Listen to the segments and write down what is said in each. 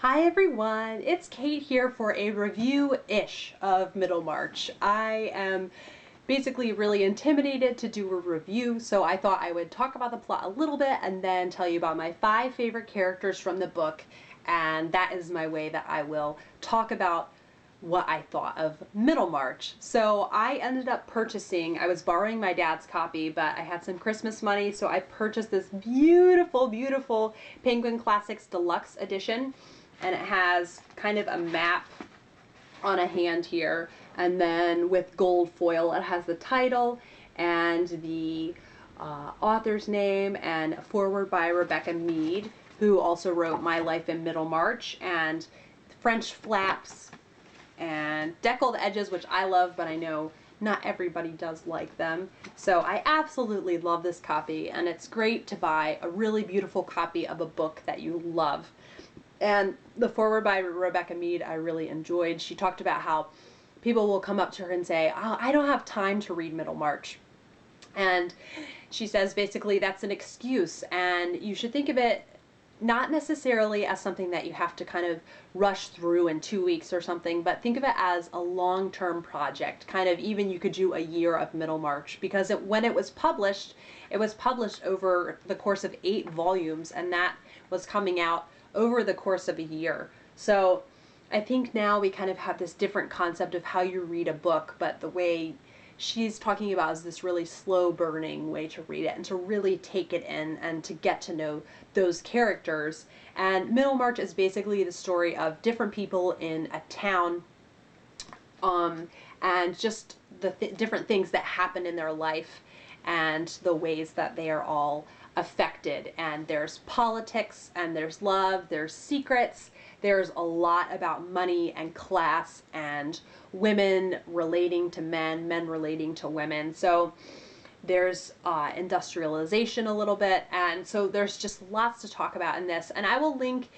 Hi everyone, it's Kate here for a review-ish of Middlemarch. I am basically really intimidated to do a review, so I thought I would talk about the plot a little bit and then tell you about my 5 favorite characters from the book, and that is my way that I will talk about what I thought of Middlemarch. So I ended up purchasing, I was borrowing my dad's copy, but I had some Christmas money, so I purchased this beautiful, beautiful Penguin Classics Deluxe edition. And it has kind of a map on a hand here, and then with gold foil it has the title and the author's name and a foreword by Rebecca Mead, who also wrote My Life in Middlemarch, and French flaps and deckled edges, which I love, but I know not everybody does like them. So I absolutely love this copy, and it's great to buy a really beautiful copy of a book that you love. And the foreword by Rebecca Mead I really enjoyed. She talked about how people will come up to her and say, "Oh, I don't have time to read Middlemarch." And she says basically that's an excuse, and you should think of it not necessarily as something that you have to kind of rush through in 2 weeks or something, but think of it as a long-term project. Kind of even you could do a year of Middlemarch, because when it was published over the course of 8 volumes, and that was coming out over the course of a year. So I think now we kind of have this different concept of how you read a book, but the way she's talking about is this really slow burning way to read it and to really take it in and to get to know those characters. And Middlemarch is basically the story of different people in a town, and just the different things that happen in their life and the ways that they are all affected. And there's politics, and there's love, there's secrets, there's a lot about money and class and women relating to men, men relating to women. So there's industrialization a little bit, and so there's just lots to talk about in this. And I will link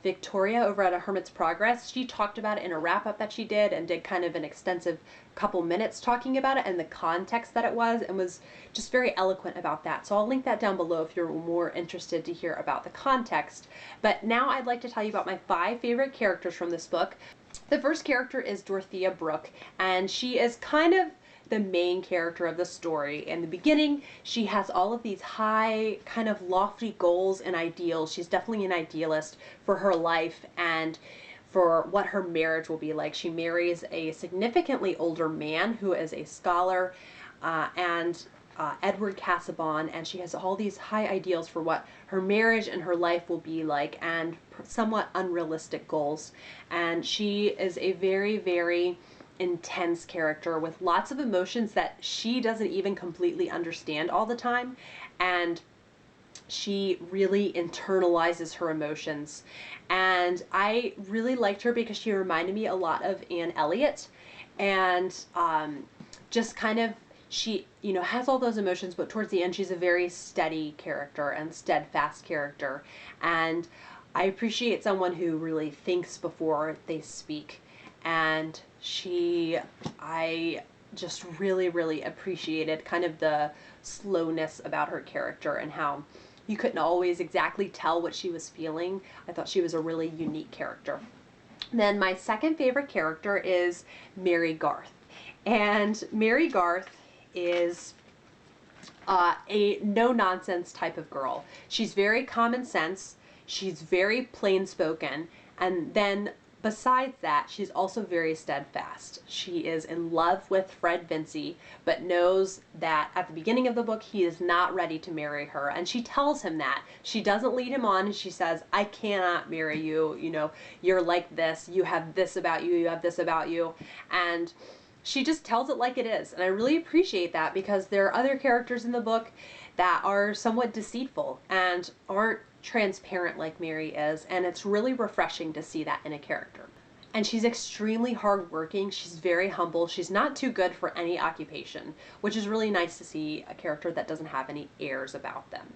Victoria over at A Hermit's Progress. She talked about it in a wrap-up that she did, and did kind of an extensive couple minutes talking about it and the context that it was, and was just very eloquent about that. So I'll link that down below if you're more interested to hear about the context. But now I'd like to tell you about my 5 favorite characters from this book. The first character is Dorothea Brooke, and she is kind of the main character of the story. In the beginning, she has all of these high, kind of lofty goals and ideals. She's definitely an idealist for her life and for what her marriage will be like. She marries a significantly older man who is a scholar, Edward Casaubon, and she has all these high ideals for what her marriage and her life will be like, and somewhat unrealistic goals. And she is a very, very intense character with lots of emotions that she doesn't even completely understand all the time, and she really internalizes her emotions. And I really liked her because she reminded me a lot of Anne Elliot, and just kind of, she, you know, has all those emotions, but towards the end she's a very steady character and steadfast character. And I appreciate someone who really thinks before they speak. And I just really, really appreciated kind of the slowness about her character and how you couldn't always exactly tell what she was feeling. I thought she was a really unique character. Then my second favorite character is Mary Garth. And Mary Garth is a no-nonsense type of girl. She's very common sense, she's very plain-spoken, and then besides that, she's also very steadfast. She is in love with Fred Vincey, but knows that at the beginning of the book he is not ready to marry her, and she tells him that. She doesn't lead him on, and she says, "I cannot marry you, you know, you're like this, you have this about you, you have this about you," and she just tells it like it is. And I really appreciate that, because there are other characters in the book that are somewhat deceitful and aren't transparent like Mary is, and it's really refreshing to see that in a character. And she's extremely hardworking, she's very humble, she's not too good for any occupation, which is really nice to see a character that doesn't have any airs about them.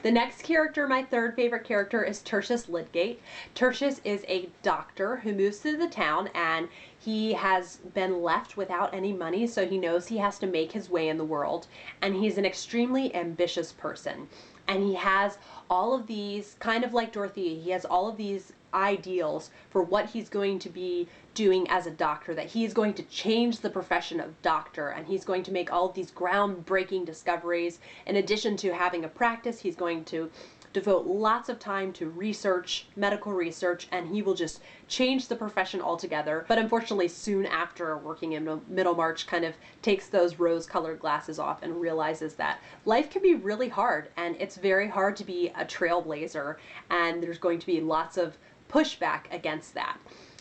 The next character, my third favorite character, is Tertius Lydgate. Tertius is a doctor who moves to the town, and he has been left without any money, so he knows he has to make his way in the world. And he's an extremely ambitious person. And he has all of these, kind of like Dorothea, he has all of these ideals for what he's going to be doing as a doctor, that he's going to change the profession of doctor, and he's going to make all of these groundbreaking discoveries. In addition to having a practice, he's going to devote lots of time to research, medical research, and he will just change the profession altogether. But unfortunately, soon after, working in Middlemarch kind of takes those rose-colored glasses off and realizes that life can be really hard, and it's very hard to be a trailblazer, and there's going to be lots of pushback against that.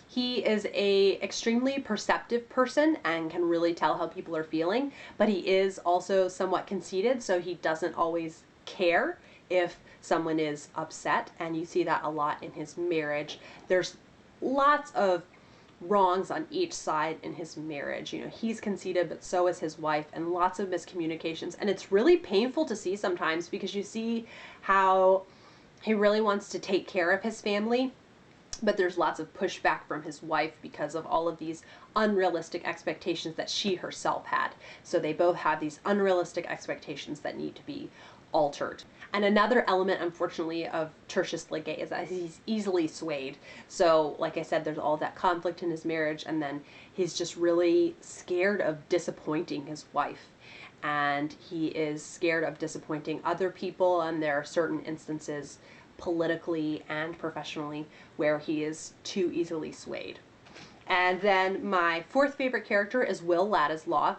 He is a extremely perceptive person and can really tell how people are feeling, but he is also somewhat conceited, so he doesn't always care if someone is upset, and you see that a lot in his marriage. There's lots of wrongs on each side in his marriage. You know, he's conceited, but so is his wife, and lots of miscommunications, and it's really painful to see sometimes, because you see how he really wants to take care of his family, but there's lots of pushback from his wife because of all of these unrealistic expectations that she herself had. So they both have these unrealistic expectations that need to be altered. And another element, unfortunately, of Tertius Legate is that he's easily swayed. So, like I said, there's all that conflict in his marriage, and then he's just really scared of disappointing his wife. And he is scared of disappointing other people, and there are certain instances, politically and professionally, where he is too easily swayed. And then my fourth favorite character is Will Ladislaw.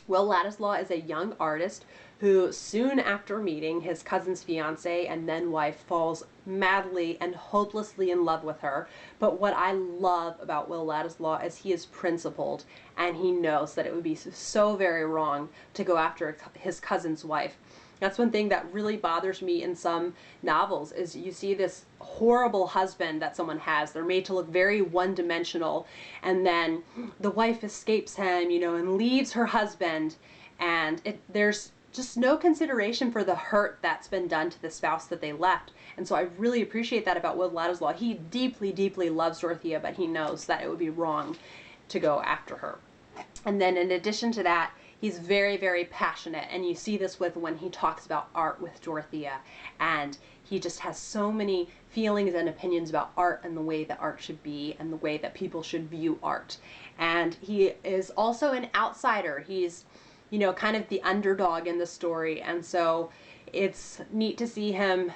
Will Ladislaw is a young artist who, soon after meeting his cousin's fiance and then wife, falls madly and hopelessly in love with her. But what I love about Will Ladislaw is he is principled, and he knows that it would be so very wrong to go after his cousin's wife. That's one thing that really bothers me in some novels, is you see this horrible husband that someone has. They're made to look very one-dimensional, and then the wife escapes him, you know, and leaves her husband, and there's just no consideration for the hurt that's been done to the spouse that they left. And so I really appreciate that about Will Ladislaw. He deeply, deeply loves Dorothea, but he knows that it would be wrong to go after her. And then in addition to that, he's very, very passionate, and you see this with when he talks about art with Dorothea, and he just has so many feelings and opinions about art and the way that art should be and the way that people should view art. And he is also an outsider. He's, you know, kind of the underdog in the story, and so it's neat to see him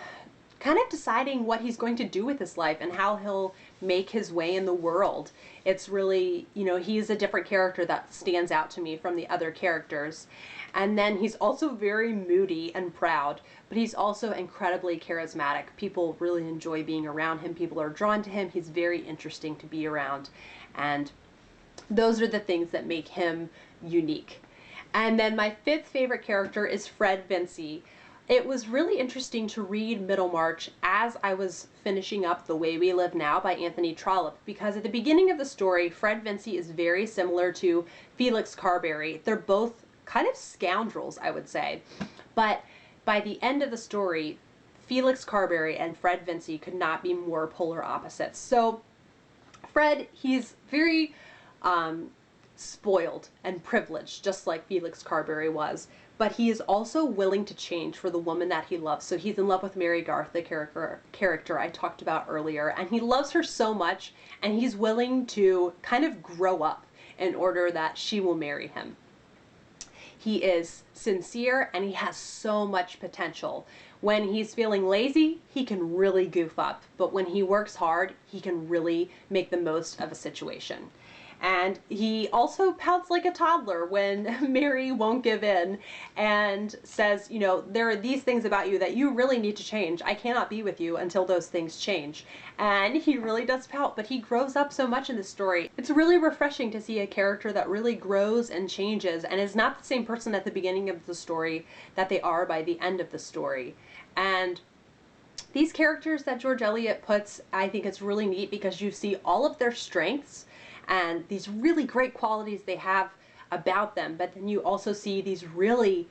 kind of deciding what he's going to do with his life and how he'll make his way in the world. It's really, you know, he's a different character that stands out to me from the other characters. And then he's also very moody and proud, but he's also incredibly charismatic. People really enjoy being around him. People are drawn to him. He's very interesting to be around. And those are the things that make him unique. And then my fifth favorite character is Fred Vincey. It was really interesting to read Middlemarch as I was finishing up The Way We Live Now by Anthony Trollope, because at the beginning of the story, Fred Vincey is very similar to Felix Carberry. They're both kind of scoundrels, I would say. But by the end of the story, Felix Carberry and Fred Vincey could not be more polar opposites. So Fred, he's very spoiled and privileged, just like Felix Carberry was. But he is also willing to change for the woman that he loves. So he's in love with Mary Garth, the character I talked about earlier, and he loves her so much, and he's willing to kind of grow up in order that she will marry him. He is sincere, and he has so much potential. When he's feeling lazy, he can really goof up, but when he works hard, he can really make the most of a situation. And he also pouts like a toddler when Mary won't give in and says, you know, there are these things about you that you really need to change. I cannot be with you until those things change. And he really does pout, but he grows up so much in this story. It's really refreshing to see a character that really grows and changes and is not the same person at the beginning of the story that they are by the end of the story. And these characters that George Eliot puts, I think it's really neat because you see all of their strengths and these really great qualities they have about them, but then you also see these really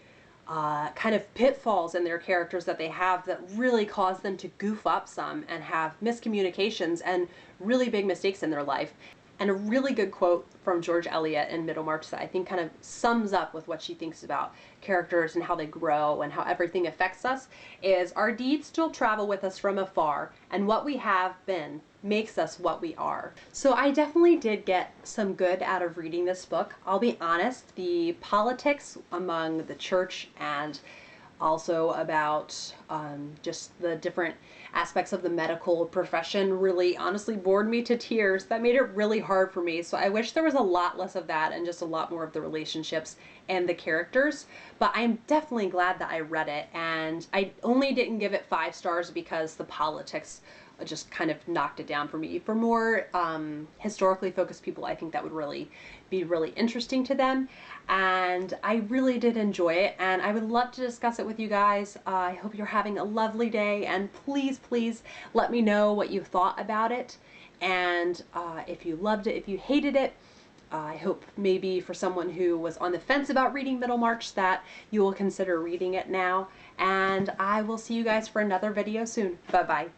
kind of pitfalls in their characters that they have that really cause them to goof up some and have miscommunications and really big mistakes in their life. And a really good quote from George Eliot in Middlemarch that I think kind of sums up with what she thinks about characters and how they grow and how everything affects us is, "Our deeds still travel with us from afar, and what we have been makes us what we are." So I definitely did get some good out of reading this book. I'll be honest, the politics among the church and also about just the different aspects of the medical profession really honestly bored me to tears. That made it really hard for me. So I wish there was a lot less of that and just a lot more of the relationships and the characters. But I'm definitely glad that I read it, and I only didn't give it 5 stars because the politics just kind of knocked it down for me. For more historically focused people, I think that would really be really interesting to them. And I really did enjoy it, and I would love to discuss it with you guys. I hope you're having a lovely day, and please, please let me know what you thought about it, and if you loved it, if you hated it. I hope maybe for someone who was on the fence about reading Middlemarch that you will consider reading it now. And I will see you guys for another video soon. Bye-bye.